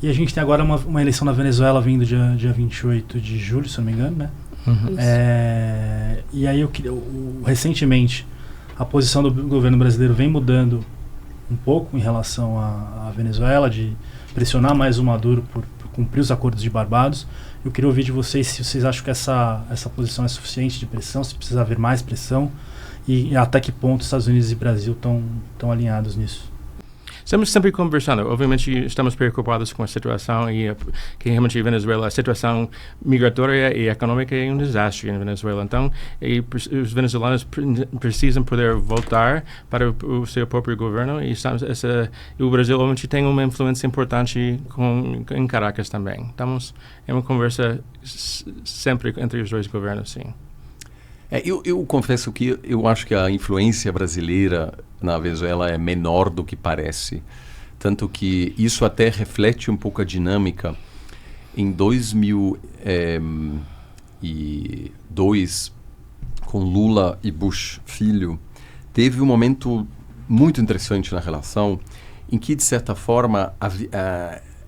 E a gente tem agora uma eleição na Venezuela vindo dia 28 de julho, se eu não me engano, né? Uhum. E aí recentemente a posição do governo brasileiro vem mudando um pouco em relação à Venezuela, de pressionar mais o Maduro por cumprir os acordos de Barbados. Eu queria ouvir de vocês se vocês acham que essa posição é suficiente de pressão, se precisa haver mais pressão e até que ponto Estados Unidos e Brasil estão alinhados nisso. Estamos sempre conversando. Obviamente, estamos preocupados com a situação e que realmente Venezuela, a situação migratória e econômica é um desastre em Venezuela. Então, os venezuelanos precisam poder voltar para o seu próprio governo e o Brasil obviamente tem uma influência importante em Caracas também. Estamos em uma conversa sempre entre os dois governos, sim. Eu confesso que eu acho que a influência brasileira na Venezuela é menor do que parece. Tanto que isso até reflete um pouco a dinâmica. Em 2002, com Lula e Bush filho, teve um momento muito interessante na relação em que, de certa forma,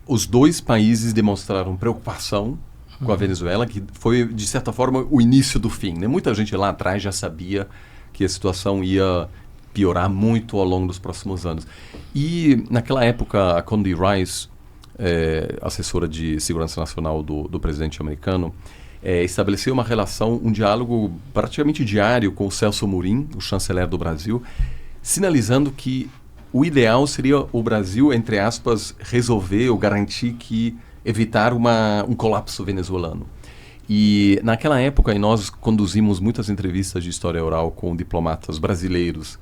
os dois países demonstraram preocupação com a Venezuela, que foi, de certa forma, o início do fim, né? Muita gente lá atrás já sabia que a situação ia piorar muito ao longo dos próximos anos. E, naquela época, a Condoleezza Rice, assessora de segurança nacional do presidente americano, estabeleceu uma relação, um diálogo praticamente diário com o Celso Amorim, o chanceler do Brasil, sinalizando que o ideal seria o Brasil, entre aspas, resolver ou garantir evitar um colapso venezuelano. E naquela época, e nós conduzimos muitas entrevistas de história oral com diplomatas brasileiros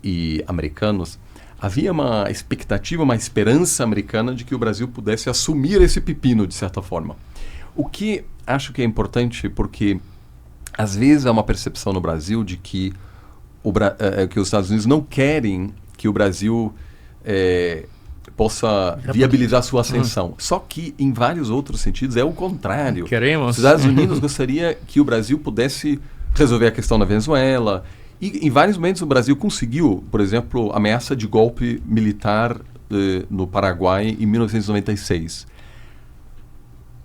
e americanos, havia uma expectativa, uma esperança americana de que o Brasil pudesse assumir esse pepino, de certa forma. O que acho que é importante, porque às vezes há uma percepção no Brasil de que os Estados Unidos não querem que o Brasil possa viabilizar sua ascensão. Só que, em vários outros sentidos, é o contrário. Queremos. Os Estados Unidos gostaria que o Brasil pudesse resolver a questão na Venezuela. E, em vários momentos, o Brasil conseguiu, por exemplo, ameaça de golpe militar no Paraguai em 1996.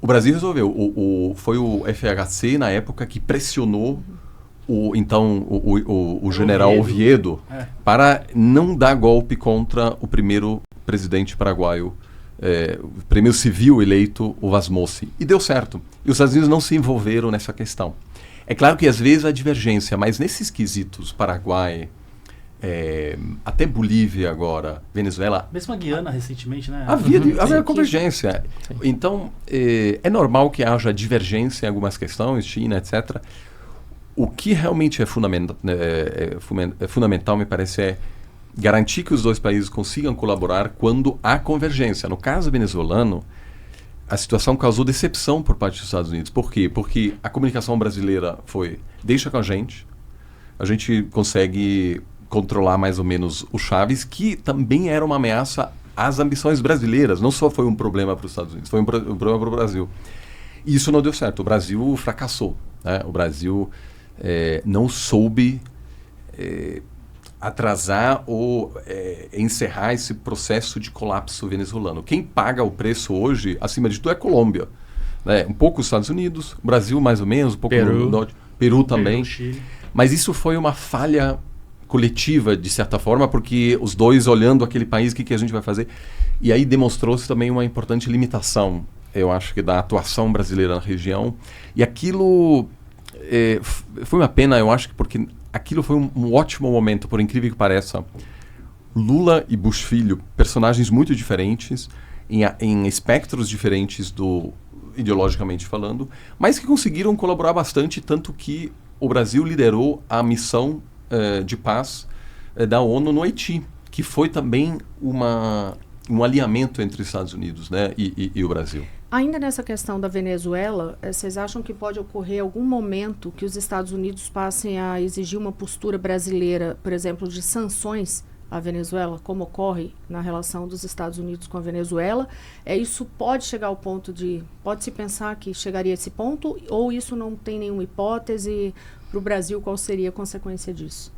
O Brasil resolveu. Foi o FHC, na época, que pressionou o general Oviedo para não dar golpe contra o primeiro presidente paraguaio, o primeiro civil eleito, o Vasmossi. E deu certo. E os Estados Unidos não se envolveram nessa questão. É claro que às vezes há divergência, mas nesses quesitos, Paraguai, até Bolívia agora, Venezuela... Mesmo a Guiana recentemente, né? Havia convergência. Sim. Então, é normal que haja divergência em algumas questões, China, etc. O que realmente é fundamental, me parece, garantir que os dois países consigam colaborar quando há convergência. No caso venezuelano, a situação causou decepção por parte dos Estados Unidos. Por quê? Porque a comunicação brasileira foi: deixa com a gente consegue controlar mais ou menos o Chaves, que também era uma ameaça às ambições brasileiras. Não só foi um problema para os Estados Unidos, foi um problema para o Brasil. E isso não deu certo. O Brasil fracassou, né? O Brasil não soube atrasar ou encerrar esse processo de colapso venezuelano. Quem paga o preço hoje, acima de tudo, é a Colômbia, né? Um pouco os Estados Unidos, o Brasil mais ou menos, um pouco Peru. Peru também. Chile. Mas isso foi uma falha coletiva, de certa forma, porque os dois olhando aquele país, o que a gente vai fazer? E aí demonstrou-se também uma importante limitação, eu acho que, da atuação brasileira na região. E aquilo foi uma pena, eu acho, porque aquilo foi um ótimo momento, por incrível que pareça. Lula e Bush filho, personagens muito diferentes, em espectros diferentes ideologicamente falando, mas que conseguiram colaborar bastante, tanto que o Brasil liderou a missão de paz da ONU no Haiti, que foi também um alinhamento entre os Estados Unidos, né, e o Brasil. Ainda nessa questão da Venezuela, vocês acham que pode ocorrer algum momento que os Estados Unidos passem a exigir uma postura brasileira, por exemplo, de sanções à Venezuela, como ocorre na relação dos Estados Unidos com a Venezuela? Isso pode chegar ao ponto pode-se pensar que chegaria a esse ponto, ou isso não tem nenhuma hipótese? Para o Brasil, qual seria a consequência disso?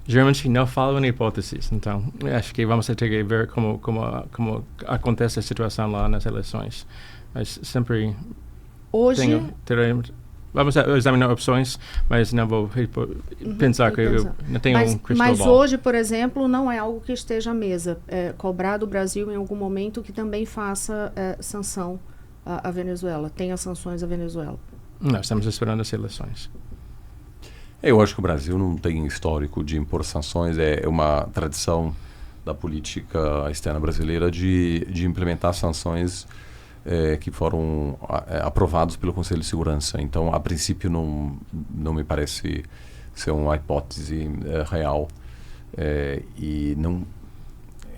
geralmente não falam em hipóteses. Então, acho que vamos ter que ver como acontece a situação lá nas eleições. Mas sempre Hoje, vamos examinar opções, mas não vou pensar que eu não tenho um crystal mas ball. hoje, por exemplo, não é algo que esteja à mesa. Cobrar do Brasil em algum momento que também faça sanção à Venezuela, tenha sanções à Venezuela. Nós estamos esperando as eleições. Eu acho que o Brasil não tem histórico de impor sanções, é uma tradição da política externa brasileira de implementar sanções que foram aprovados pelo Conselho de Segurança. Então, a princípio, não me parece ser uma hipótese real. E não,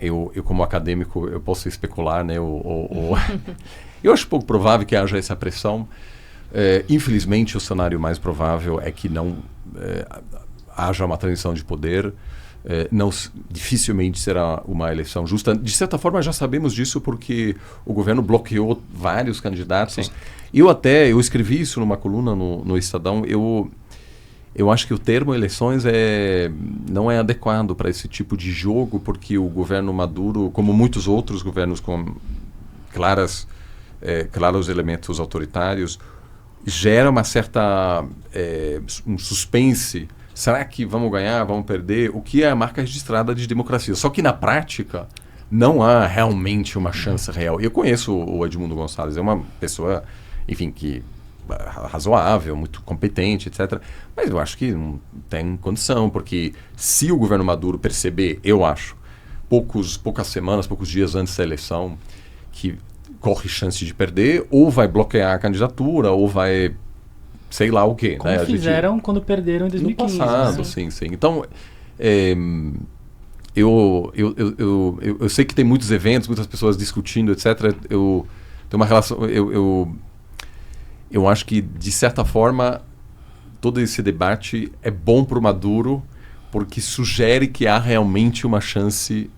eu, como acadêmico, eu posso especular, né? Eu acho pouco provável que haja essa pressão. Infelizmente, o cenário mais provável é que não haja uma transição de poder. Dificilmente será uma eleição justa. De certa forma, já sabemos disso porque o governo bloqueou vários candidatos. Sim. Eu escrevi isso numa coluna no Estadão. Eu acho que o termo eleições não é adequado para esse tipo de jogo, porque o governo Maduro, como muitos outros governos com claros elementos autoritários, gera uma certa um suspense. Será que vamos ganhar, vamos perder? O que é a marca registrada de democracia. Só que na prática não há realmente uma chance real. Eu conheço o Edmundo Gonçalves, é uma pessoa, enfim, que razoável, muito competente, etc. Mas eu acho que não tem condição, porque se o governo Maduro perceber, eu acho, poucas semanas, poucos dias antes da eleição, que corre chance de perder, ou vai bloquear a candidatura, ou vai sei lá o quê. Como fizeram quando perderam em 2015. No passado, sim. Então, eu sei que tem muitos eventos, muitas pessoas discutindo, etc. Eu tenho uma relação... Eu acho que, de certa forma, todo esse debate é bom para o Maduro, porque sugere que há realmente uma chance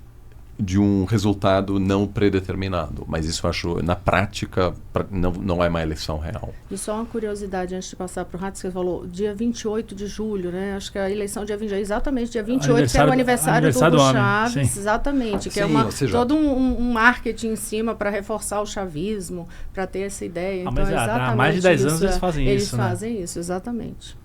de um resultado não predeterminado. Mas isso eu acho, na prática, não é uma eleição real. E só uma curiosidade, antes de passar para o Rato, você falou dia 28 de julho, né? Acho que a eleição dia 28, exatamente, dia 28, que é o aniversário do Hugo Chávez. Sim. Exatamente, que todo um marketing em cima para reforçar o chavismo, para ter essa ideia. Então, mas há mais de 10 anos eles fazem isso. Eles fazem isso, exatamente.